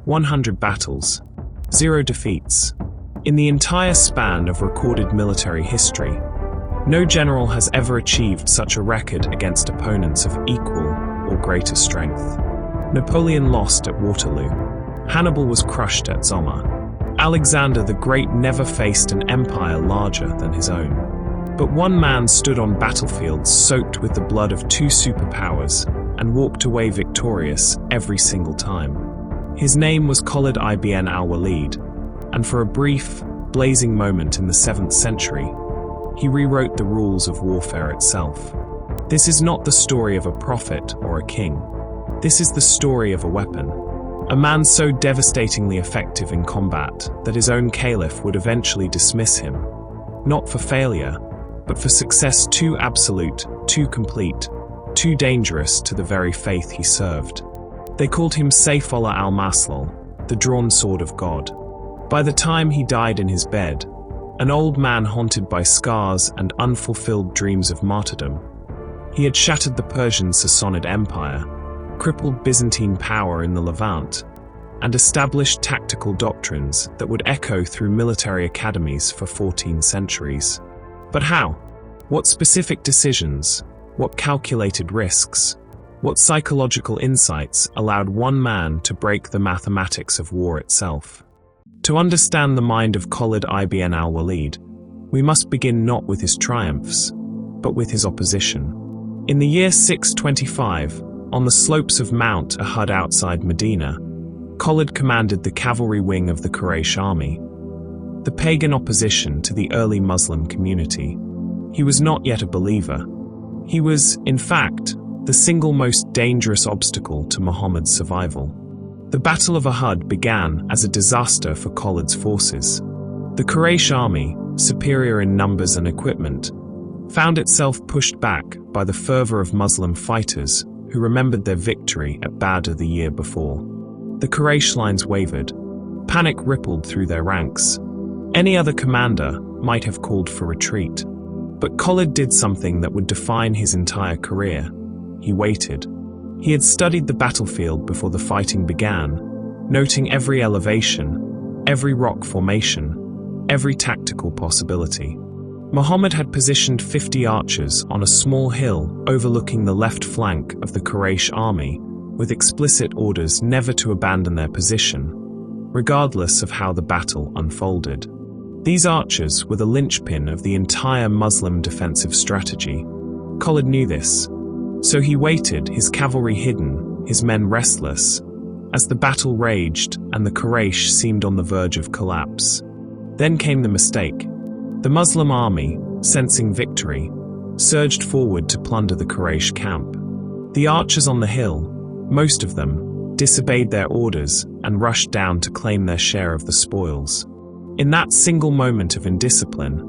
100 battles, 0 defeats. In the entire span of recorded military history, no general has ever achieved such a record against opponents of equal or greater strength. Napoleon lost at Waterloo. Hannibal was crushed at Zama. Alexander the Great never faced an empire larger than his own. But one man stood on battlefields soaked with the blood of 2 superpowers and walked away victorious every single time. His name was Khalid ibn al-Walid, and for a brief, blazing moment in the 7th century, he rewrote the rules of warfare itself. This is not the story of a prophet or a king. This is the story of a weapon. A man so devastatingly effective in combat that his own caliph would eventually dismiss him, not for failure, but for success too absolute, too complete, too dangerous to the very faith he served. They called him Sayfullah al-Maslul, the drawn sword of God. By the time he died in his bed, an old man haunted by scars and unfulfilled dreams of martyrdom, he had shattered the Persian Sassanid Empire, crippled Byzantine power in the Levant, and established tactical doctrines that would echo through military academies for 14 centuries. But how? What specific decisions? What calculated risks? What psychological insights allowed one man to break the mathematics of war itself? To understand the mind of Khalid ibn al-Walid, we must begin not with his triumphs, but with his opposition. In the year 625, on the slopes of Mount Uhud outside Medina, Khalid commanded the cavalry wing of the Quraysh army, the pagan opposition to the early Muslim community. He was not yet a believer. He was, in fact, the single most dangerous obstacle to Muhammad's survival. The Battle of Uhud began as a disaster for Khalid's forces. The Quraysh army, superior in numbers and equipment, found itself pushed back by the fervor of Muslim fighters who remembered their victory at Badr the year before. The Quraysh lines wavered. Panic rippled through their ranks. Any other commander might have called for retreat. But Khalid did something that would define his entire career. He waited. He had studied the battlefield before the fighting began, noting every elevation, every rock formation, every tactical possibility. Muhammad had positioned 50 archers on a small hill overlooking the left flank of the Quraysh army, with explicit orders never to abandon their position, regardless of how the battle unfolded. These archers were the linchpin of the entire Muslim defensive strategy. Khalid knew this, so he waited, his cavalry hidden, his men restless, as the battle raged and the Quraysh seemed on the verge of collapse. Then came the mistake. The Muslim army, sensing victory, surged forward to plunder the Quraysh camp. The archers on the hill, most of them, disobeyed their orders and rushed down to claim their share of the spoils. In that single moment of indiscipline,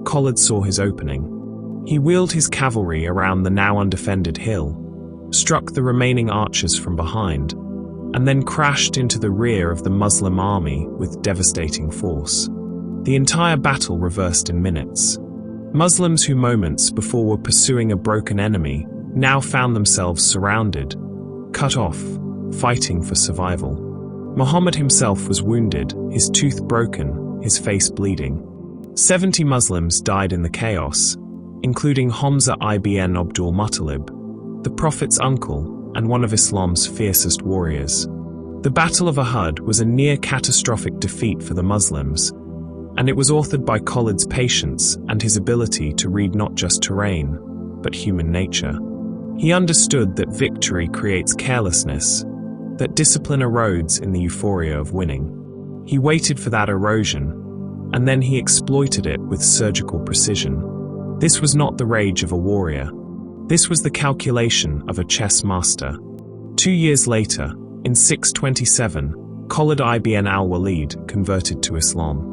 Khalid saw his opening. He wheeled his cavalry around the now undefended hill, struck the remaining archers from behind, and then crashed into the rear of the Muslim army with devastating force. The entire battle reversed in minutes. Muslims who moments before were pursuing a broken enemy now found themselves surrounded, cut off, fighting for survival. Muhammad himself was wounded, his tooth broken, his face bleeding. 70 Muslims died in the chaos, including Hamza ibn Abdul Muttalib, the Prophet's uncle and one of Islam's fiercest warriors. The Battle of Uhud was a near-catastrophic defeat for the Muslims, and it was authored by Khalid's patience and his ability to read not just terrain, but human nature. He understood that victory creates carelessness, that discipline erodes in the euphoria of winning. He waited for that erosion, and then he exploited it with surgical precision. This was not the rage of a warrior. This was the calculation of a chess master. 2 years later, in 627, Khalid ibn al-Walid converted to Islam.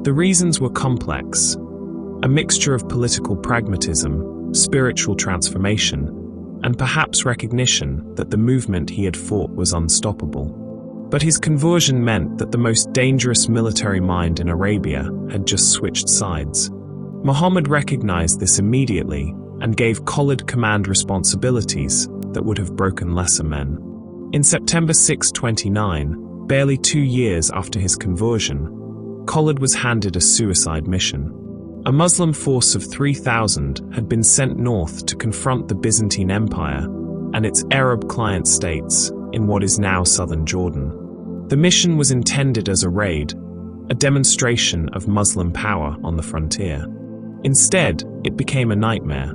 The reasons were complex, a mixture of political pragmatism, spiritual transformation, and perhaps recognition that the movement he had fought was unstoppable. But his conversion meant that the most dangerous military mind in Arabia had just switched sides. Muhammad recognized this immediately and gave Khalid command responsibilities that would have broken lesser men. In September 629, barely 2 years after his conversion, Khalid was handed a suicide mission. A Muslim force of 3,000 had been sent north to confront the Byzantine Empire and its Arab client states in what is now southern Jordan. The mission was intended as a raid, a demonstration of Muslim power on the frontier. Instead, it became a nightmare.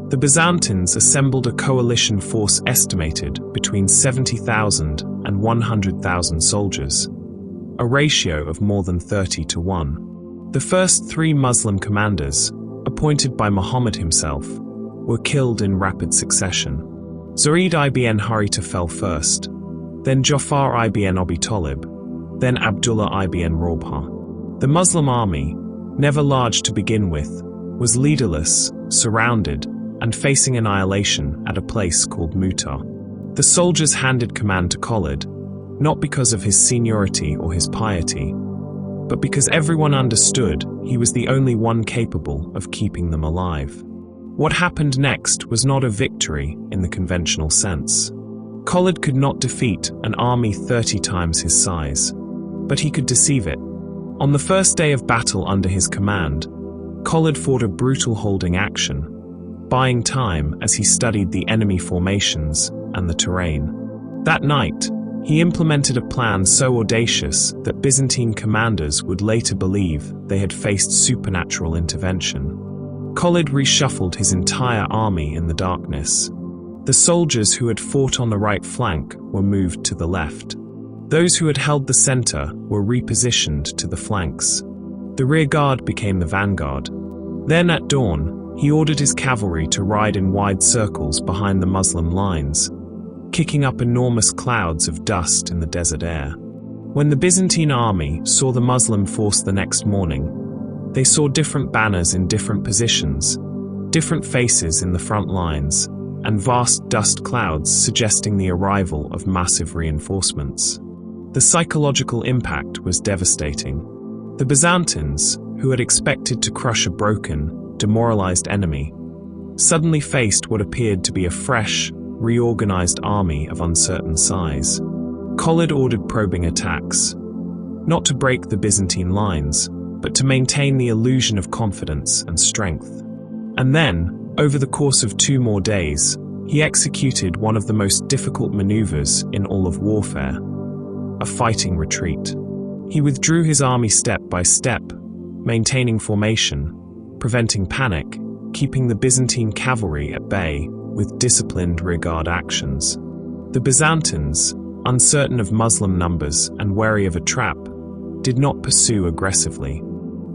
The Byzantines assembled a coalition force estimated between 70,000 and 100,000 soldiers, a ratio of more than 30 to 1. The first 3 Muslim commanders, appointed by Muhammad himself, were killed in rapid succession. Zaid ibn Harita fell first, then Jafar ibn Abi Talib, then Abdullah ibn Rabah. The Muslim army, never large to begin with, was leaderless, surrounded, and facing annihilation at a place called Mutah. The soldiers handed command to Khalid, not because of his seniority or his piety, but because everyone understood he was the only one capable of keeping them alive. What happened next was not a victory in the conventional sense. Khalid could not defeat an army 30 times his size, but he could deceive it. On the first day of battle under his command, Khalid fought a brutal holding action, buying time as he studied the enemy formations and the terrain. That night, he implemented a plan so audacious that Byzantine commanders would later believe they had faced supernatural intervention. Khalid reshuffled his entire army in the darkness. The soldiers who had fought on the right flank were moved to the left. Those who had held the center were repositioned to the flanks. The rear guard became the vanguard. Then at dawn, he ordered his cavalry to ride in wide circles behind the Muslim lines, kicking up enormous clouds of dust in the desert air. When the Byzantine army saw the Muslim force the next morning, they saw different banners in different positions, different faces in the front lines, and vast dust clouds suggesting the arrival of massive reinforcements. The psychological impact was devastating. The Byzantines, who had expected to crush a broken, demoralized enemy, suddenly faced what appeared to be a fresh, reorganized army of uncertain size. Khalid ordered probing attacks, not to break the Byzantine lines, but to maintain the illusion of confidence and strength. And then, over the course of 2 more days, he executed one of the most difficult maneuvers in all of warfare, a fighting retreat. He withdrew his army step by step, maintaining formation, preventing panic, keeping the Byzantine cavalry at bay with disciplined rearguard actions. The Byzantines, uncertain of Muslim numbers and wary of a trap, did not pursue aggressively.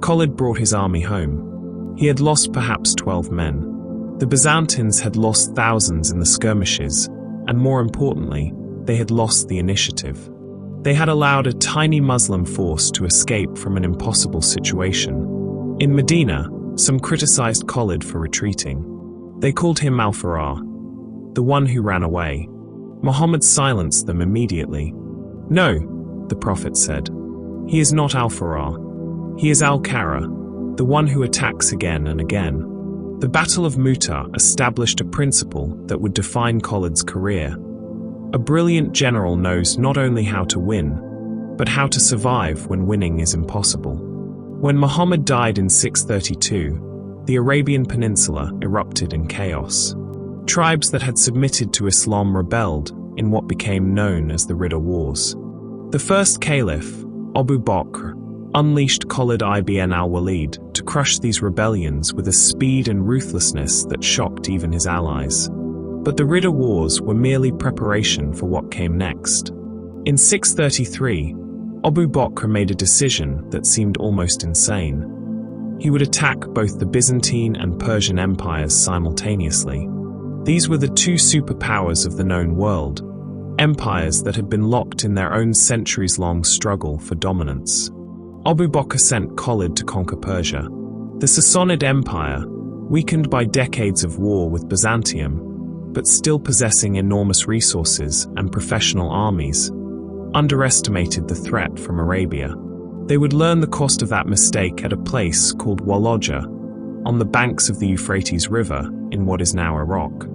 Khalid brought his army home. He had lost perhaps 12 men. The Byzantines had lost thousands in the skirmishes, and more importantly, they had lost the initiative. They had allowed a tiny Muslim force to escape from an impossible situation. In Medina, some criticized Khalid for retreating. They called him al-Farar, the one who ran away. Muhammad silenced them immediately. "No," the Prophet said. "He is not al-Farar. He is al-Kara, the one who attacks again and again." The Battle of Mutah established a principle that would define Khalid's career. A brilliant general knows not only how to win, but how to survive when winning is impossible. When Muhammad died in 632, the Arabian Peninsula erupted in chaos. Tribes that had submitted to Islam rebelled in what became known as the Ridda Wars. The first caliph, Abu Bakr, unleashed Khalid ibn al-Walid to crush these rebellions with a speed and ruthlessness that shocked even his allies. But the Ridda Wars were merely preparation for what came next. In 633, Abu Bakr made a decision that seemed almost insane. He would attack both the Byzantine and Persian empires simultaneously. These were the 2 superpowers of the known world, empires that had been locked in their own centuries-long struggle for dominance. Abu Bakr sent Khalid to conquer Persia. The Sassanid Empire, weakened by decades of war with Byzantium, but still possessing enormous resources and professional armies, underestimated the threat from Arabia. They would learn the cost of that mistake at a place called Walaja, on the banks of the Euphrates River in what is now Iraq.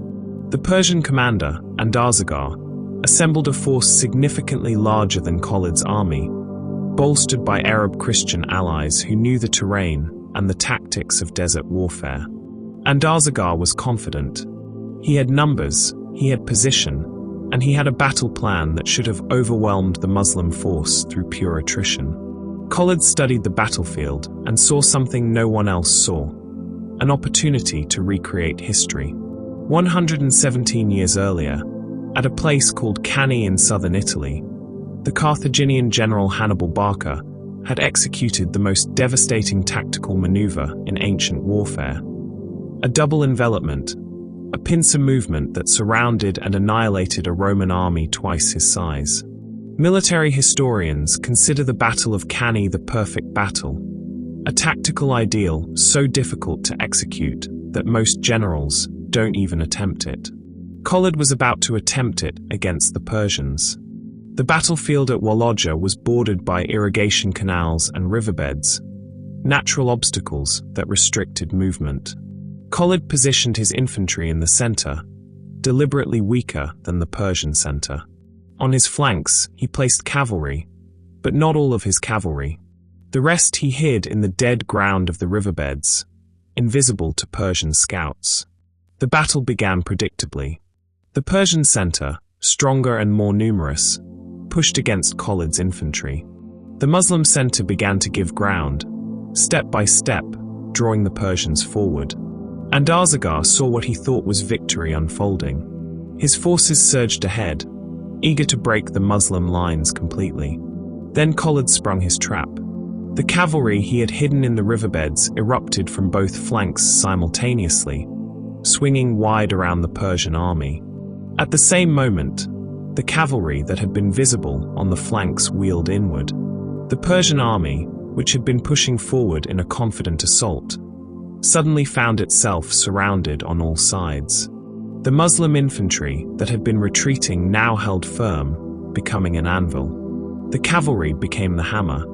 The Persian commander, Andarzagar, assembled a force significantly larger than Khalid's army, bolstered by Arab Christian allies who knew the terrain and the tactics of desert warfare. Andarzaghar was confident. He had numbers, he had position, and he had a battle plan that should have overwhelmed the Muslim force through pure attrition. Khalid studied the battlefield and saw something no one else saw: an opportunity to recreate history. 117 years earlier, at a place called Cannae in southern Italy, the Carthaginian general Hannibal Barca had executed the most devastating tactical maneuver in ancient warfare: a double envelopment, a pincer movement that surrounded and annihilated a Roman army twice his size. Military historians consider the Battle of Cannae the perfect battle, a tactical ideal so difficult to execute that most generals don't even attempt it. Khalid was about to attempt it against the Persians. The battlefield at Walaja was bordered by irrigation canals and riverbeds, natural obstacles that restricted movement. Khalid positioned his infantry in the center, deliberately weaker than the Persian center. On his flanks, he placed cavalry, but not all of his cavalry. The rest he hid in the dead ground of the riverbeds, invisible to Persian scouts. The battle began predictably. The Persian center, stronger and more numerous, pushed against Khalid's infantry. The Muslim center began to give ground, step by step, drawing the Persians forward. Andarzaghar saw what he thought was victory unfolding. His forces surged ahead, eager to break the Muslim lines completely. Then Khalid sprung his trap. The cavalry he had hidden in the riverbeds erupted from both flanks simultaneously, swinging wide around the Persian army. At the same moment, the cavalry that had been visible on the flanks wheeled inward. The Persian army, which had been pushing forward in a confident assault, suddenly found itself surrounded on all sides. The Muslim infantry that had been retreating now held firm, becoming an anvil. The cavalry became the hammer.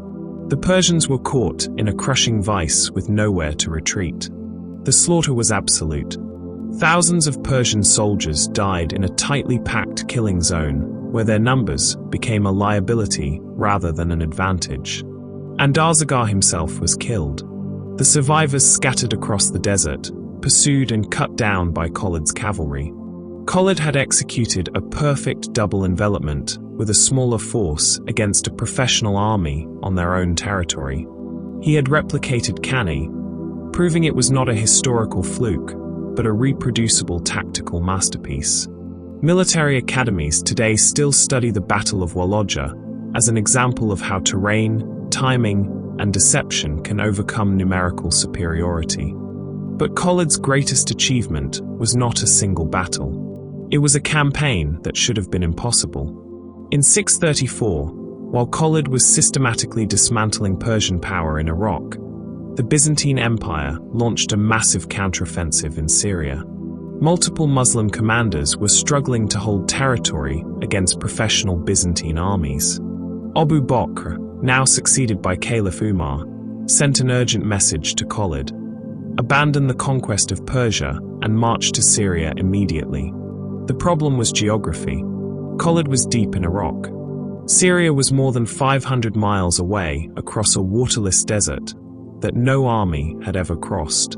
The Persians were caught in a crushing vice with nowhere to retreat. The slaughter was absolute. Thousands of Persian soldiers died in a tightly packed killing zone where their numbers became a liability rather than an advantage. Andarzaghar himself was killed. The survivors scattered across the desert, pursued and cut down by Khalid's cavalry. Khalid had executed a perfect double envelopment with a smaller force against a professional army on their own territory. He had replicated Cannae, proving it was not a historical fluke, but a reproducible tactical masterpiece. Military academies today still study the Battle of Walaja as an example of how terrain, timing, and deception can overcome numerical superiority. But Khalid's greatest achievement was not a single battle. It was a campaign that should have been impossible. In 634, while Khalid was systematically dismantling Persian power in Iraq, the Byzantine Empire launched a massive counteroffensive in Syria. Multiple Muslim commanders were struggling to hold territory against professional Byzantine armies. Abu Bakr, now succeeded by Caliph Umar, sent an urgent message to Khalid: abandon the conquest of Persia and march to Syria immediately. The problem was geography. Khalid was deep in Iraq. Syria was more than 500 miles away across a waterless desert that no army had ever crossed.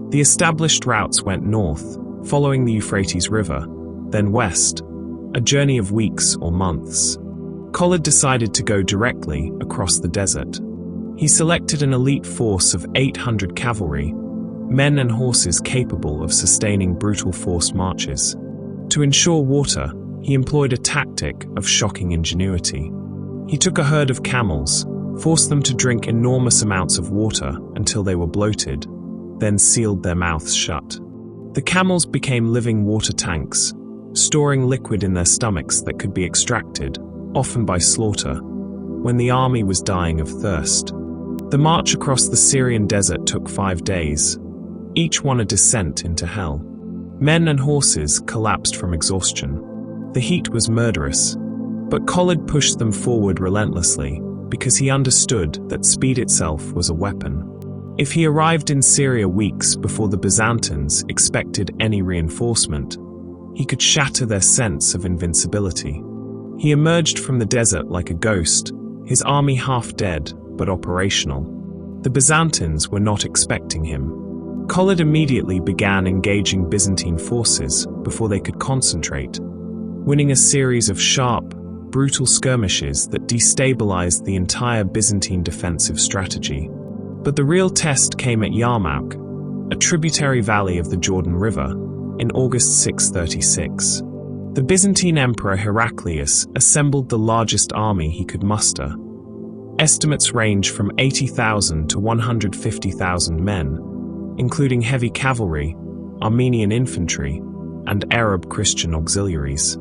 The established routes went north, following the Euphrates River, then west, a journey of weeks or months. Khalid decided to go directly across the desert. He selected an elite force of 800 cavalry, men and horses capable of sustaining brutal forced marches. To ensure water, he employed a tactic of shocking ingenuity. He took a herd of camels, forced them to drink enormous amounts of water until they were bloated, then sealed their mouths shut. The camels became living water tanks, storing liquid in their stomachs that could be extracted, often by slaughter, when the army was dying of thirst. The march across the Syrian desert took 5 days, each one a descent into hell. Men and horses collapsed from exhaustion. The heat was murderous, but Khalid pushed them forward relentlessly because he understood that speed itself was a weapon. If he arrived in Syria weeks before the Byzantines expected any reinforcement, he could shatter their sense of invincibility. He emerged from the desert like a ghost, his army half dead but operational. The Byzantines were not expecting him. Khalid immediately began engaging Byzantine forces before they could concentrate, winning a series of sharp, brutal skirmishes that destabilized the entire Byzantine defensive strategy. But the real test came at Yarmouk, a tributary valley of the Jordan River, in August 636. The Byzantine Emperor Heraclius assembled the largest army he could muster. Estimates range from 80,000 to 150,000 men, including heavy cavalry, Armenian infantry, and Arab Christian auxiliaries.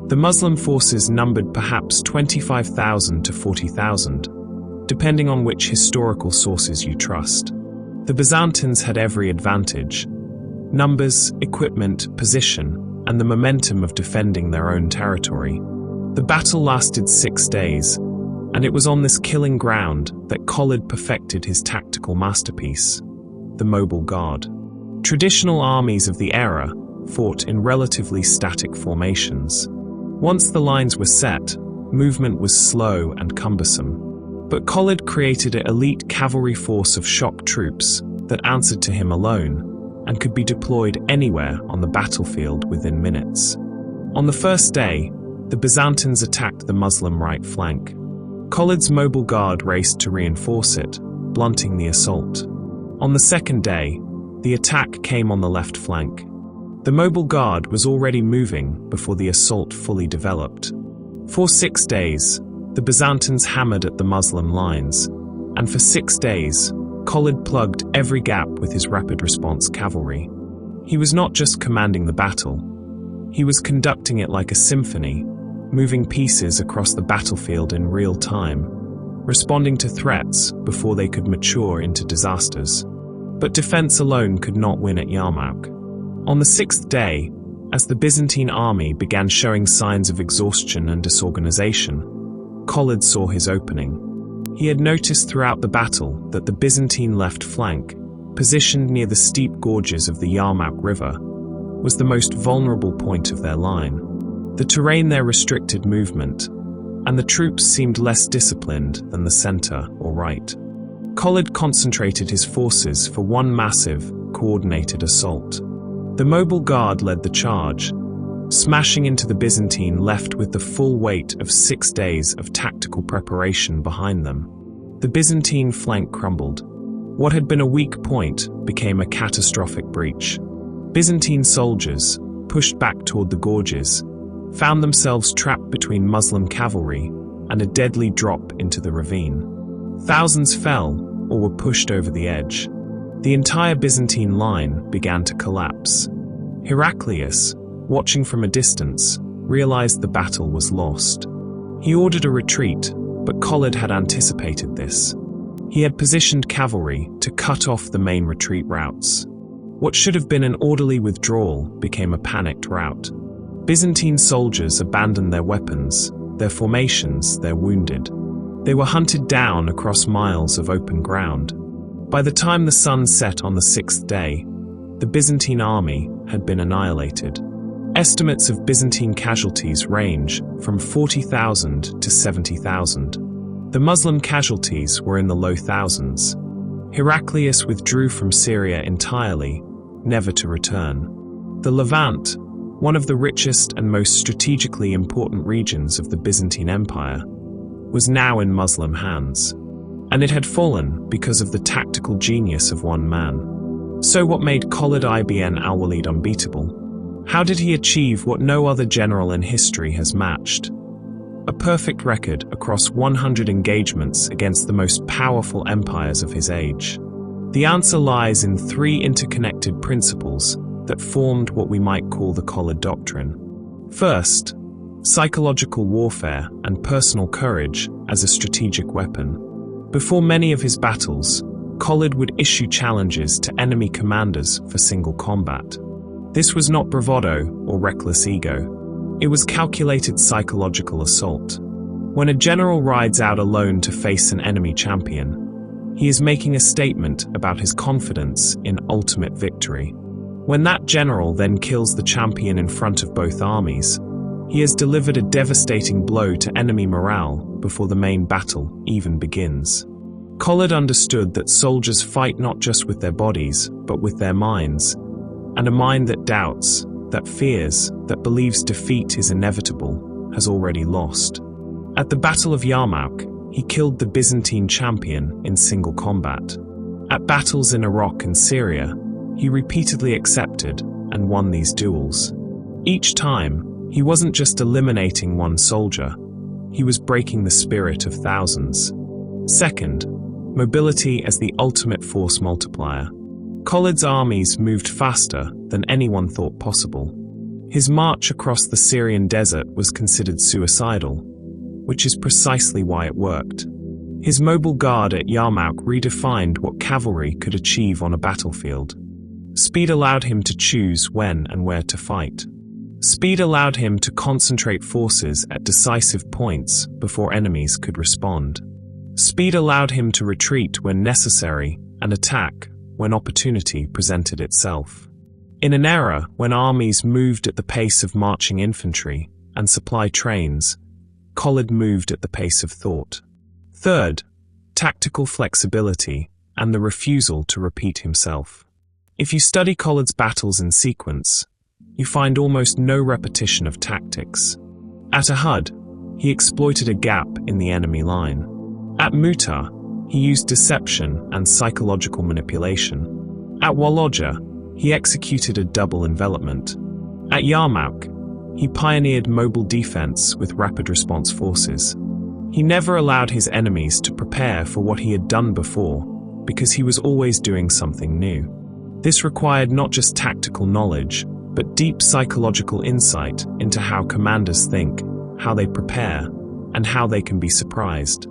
The Muslim forces numbered perhaps 25,000 to 40,000, depending on which historical sources you trust. The Byzantines had every advantage: numbers, equipment, position, and the momentum of defending their own territory. The battle lasted 6 days, and it was on this killing ground that Khalid perfected his tactical masterpiece, the mobile guard. Traditional armies of the era fought in relatively static formations. Once the lines were set, movement was slow and cumbersome. But Khalid created an elite cavalry force of shock troops that answered to him alone and could be deployed anywhere on the battlefield within minutes. On the first day, the Byzantines attacked the Muslim right flank. Khalid's mobile guard raced to reinforce it, blunting the assault. On the second day, the attack came on the left flank. The mobile guard was already moving before the assault fully developed. For 6 days, the Byzantines hammered at the Muslim lines, and for 6 days, Khalid plugged every gap with his rapid response cavalry. He was not just commanding the battle, he was conducting it like a symphony, moving pieces across the battlefield in real time, responding to threats before they could mature into disasters. But defense alone could not win at Yarmouk. On the 6th day, as the Byzantine army began showing signs of exhaustion and disorganization, Khalid saw his opening. He had noticed throughout the battle that the Byzantine left flank, positioned near the steep gorges of the Yarmouk River, was the most vulnerable point of their line. The terrain there restricted movement, and the troops seemed less disciplined than the center or right. Khalid concentrated his forces for one massive, coordinated assault. The mobile guard led the charge, smashing into the Byzantine left with the full weight of 6 days of tactical preparation behind them. The Byzantine flank crumbled. What had been a weak point became a catastrophic breach. Byzantine soldiers, pushed back toward the gorges, found themselves trapped between Muslim cavalry and a deadly drop into the ravine. Thousands fell or were pushed over the edge. The entire Byzantine line began to collapse. Heraclius, watching from a distance, realized the battle was lost. He ordered a retreat, but Khalid had anticipated this. He had positioned cavalry to cut off the main retreat routes. What should have been an orderly withdrawal became a panicked rout. Byzantine soldiers abandoned their weapons, their formations, their wounded. They were hunted down across miles of open ground. By the time the sun set on the 6th day, the Byzantine army had been annihilated. Estimates of Byzantine casualties range from 40,000 to 70,000. The Muslim casualties were in the low thousands. Heraclius withdrew from Syria entirely, never to return. The Levant, one of the richest and most strategically important regions of the Byzantine Empire, was now in Muslim hands. And it had fallen because of the tactical genius of one man. So what made Khalid ibn al-Walid unbeatable? How did he achieve what no other general in history has matched? A perfect record across 100 engagements against the most powerful empires of his age. The answer lies in 3 interconnected principles that formed what we might call the Khalid doctrine. First, psychological warfare and personal courage as a strategic weapon. Before many of his battles, Khalid would issue challenges to enemy commanders for single combat. This was not bravado or reckless ego. It was calculated psychological assault. When a general rides out alone to face an enemy champion, he is making a statement about his confidence in ultimate victory. When that general then kills the champion in front of both armies, He has delivered a devastating blow to enemy morale before the main battle even begins. Khalid understood that soldiers fight not just with their bodies, but with their minds, and a mind that doubts, that fears, that believes defeat is inevitable, has already lost. At the Battle of Yarmouk, he killed the Byzantine champion in single combat. At battles in Iraq and Syria, he repeatedly accepted and won these duels. Each time, he wasn't just eliminating one soldier, he was breaking the spirit of thousands. Second, mobility as the ultimate force multiplier. Khalid's armies moved faster than anyone thought possible. His march across the Syrian desert was considered suicidal, which is precisely why it worked. His mobile guard at Yarmouk redefined what cavalry could achieve on a battlefield. Speed allowed him to choose when and where to fight. Speed allowed him to concentrate forces at decisive points before enemies could respond. Speed allowed him to retreat when necessary and attack when opportunity presented itself. In an era when armies moved at the pace of marching infantry and supply trains, Khalid moved at the pace of thought. Third, tactical flexibility and the refusal to repeat himself. If you study Khalid's battles in sequence, you find almost no repetition of tactics. At Uhud, he exploited a gap in the enemy line. At Mutah, he used deception and psychological manipulation. At Walaja, he executed a double envelopment. At Yarmouk, he pioneered mobile defense with rapid response forces. He never allowed his enemies to prepare for what he had done before, because he was always doing something new. This required not just tactical knowledge, but deep psychological insight into how commanders think, how they prepare, and how they can be surprised.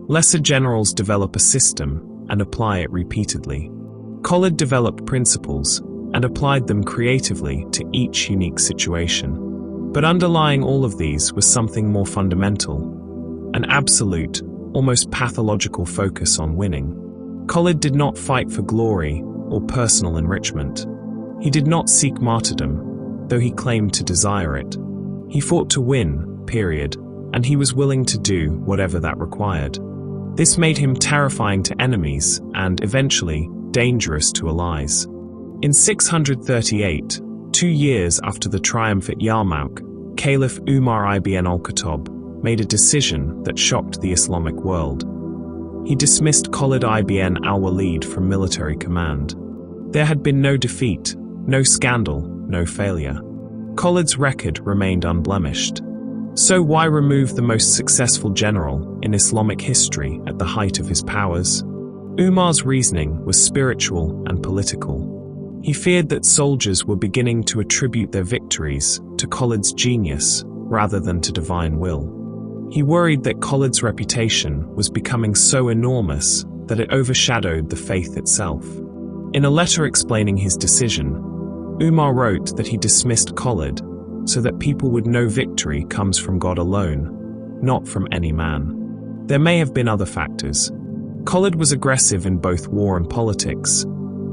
Lesser generals develop a system and apply it repeatedly. Khalid developed principles and applied them creatively to each unique situation. But underlying all of these was something more fundamental, an absolute, almost pathological focus on winning. Khalid did not fight for glory or personal enrichment. He did not seek martyrdom, though he claimed to desire it. He fought to win, period, and he was willing to do whatever that required. This made him terrifying to enemies and, eventually, dangerous to allies. In 638, 2 years after the triumph at Yarmouk, Caliph Umar ibn al-Khattab made a decision that shocked the Islamic world. He dismissed Khalid ibn al-Walid from military command. There had been no defeat, no scandal, no failure. Khalid's record remained unblemished. So why remove the most successful general in Islamic history at the height of his powers? Umar's reasoning was spiritual and political. He feared that soldiers were beginning to attribute their victories to Khalid's genius rather than to divine will. He worried that Khalid's reputation was becoming so enormous that it overshadowed the faith itself. In a letter explaining his decision, Umar wrote that he dismissed Khalid so that people would know victory comes from God alone, not from any man. There may have been other factors. Khalid was aggressive in both war and politics,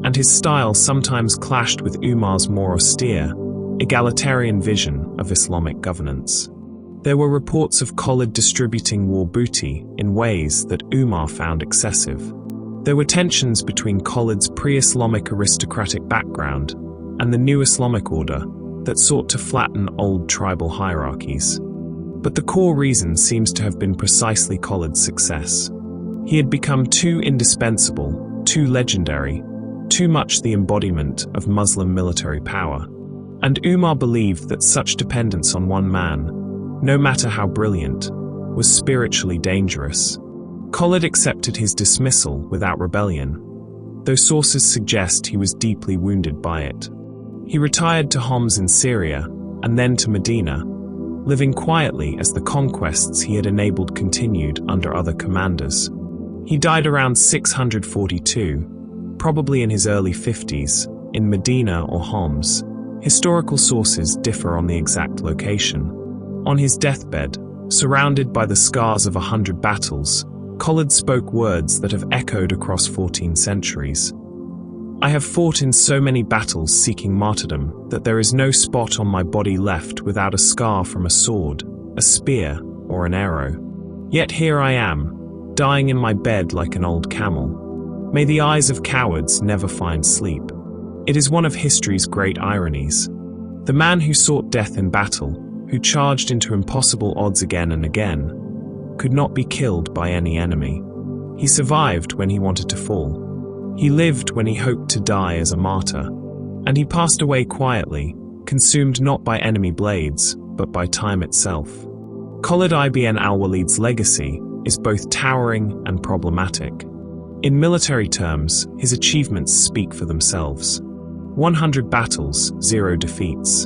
and his style sometimes clashed with Umar's more austere, egalitarian vision of Islamic governance. There were reports of Khalid distributing war booty in ways that Umar found excessive. There were tensions between Khalid's pre-Islamic aristocratic background and the new Islamic order that sought to flatten old tribal hierarchies. But the core reason seems to have been precisely Khalid's success. He had become too indispensable, too legendary, too much the embodiment of Muslim military power. And Umar believed that such dependence on one man, no matter how brilliant, was spiritually dangerous. Khalid accepted his dismissal without rebellion, though sources suggest he was deeply wounded by it. He retired to Homs in Syria, and then to Medina, living quietly as the conquests he had enabled continued under other commanders. He died around 642, probably in his early 50s, in Medina or Homs. Historical sources differ on the exact location. On his deathbed, surrounded by the scars of 100 battles, Khalid spoke words that have echoed across 14 centuries. I have fought in so many battles seeking martyrdom that there is no spot on my body left without a scar from a sword, a spear, or an arrow. Yet here I am, dying in my bed like an old camel. May the eyes of cowards never find sleep. It is one of history's great ironies. The man who sought death in battle, who charged into impossible odds again and again, could not be killed by any enemy. He survived when he wanted to fall. He lived when he hoped to die as a martyr. And he passed away quietly, consumed not by enemy blades, but by time itself. Khalid ibn al-Walid's legacy is both towering and problematic. In military terms, his achievements speak for themselves. 100 battles, 0 defeats.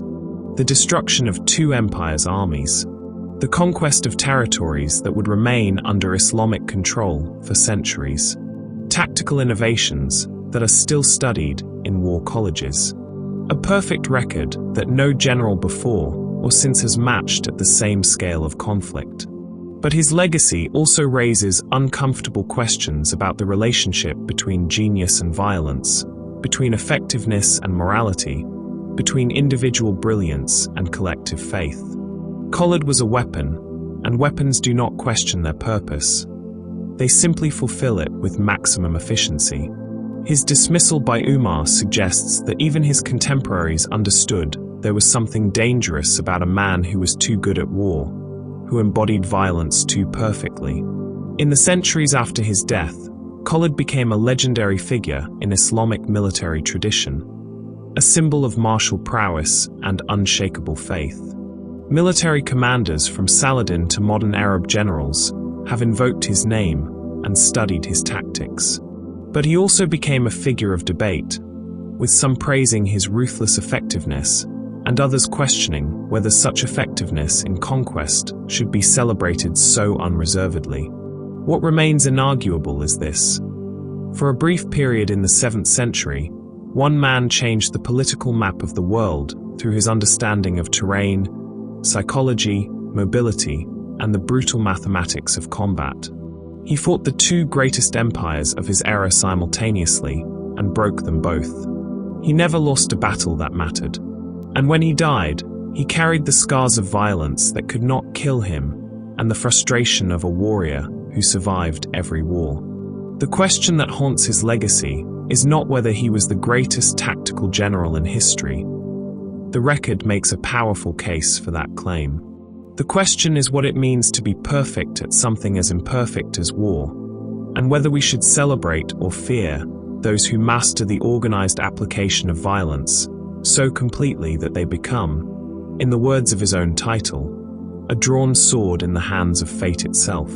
The destruction of 2 empires' armies. The conquest of territories that would remain under Islamic control for centuries. Tactical innovations that are still studied in war colleges. A perfect record that no general before or since has matched at the same scale of conflict. But his legacy also raises uncomfortable questions about the relationship between genius and violence, between effectiveness and morality, between individual brilliance and collective faith. Khalid was a weapon, and weapons do not question their purpose. They simply fulfill it with maximum efficiency. His dismissal by Umar suggests that even his contemporaries understood there was something dangerous about a man who was too good at war, who embodied violence too perfectly. In the centuries after his death, Khalid became a legendary figure in Islamic military tradition, a symbol of martial prowess and unshakable faith. Military commanders from Saladin to modern Arab generals have invoked his name and studied his tactics. But he also became a figure of debate, with some praising his ruthless effectiveness and others questioning whether such effectiveness in conquest should be celebrated so unreservedly. What remains inarguable is this. For a brief period in the 7th century, one man changed the political map of the world through his understanding of terrain, psychology, mobility, and the brutal mathematics of combat. He fought the 2 greatest empires of his era simultaneously and broke them both. He never lost a battle that mattered. And when he died, he carried the scars of violence that could not kill him and the frustration of a warrior who survived every war. The question that haunts his legacy is not whether he was the greatest tactical general in history. The record makes a powerful case for that claim. The question is what it means to be perfect at something as imperfect as war, and whether we should celebrate or fear those who master the organized application of violence so completely that they become, in the words of his own title, a drawn sword in the hands of fate itself.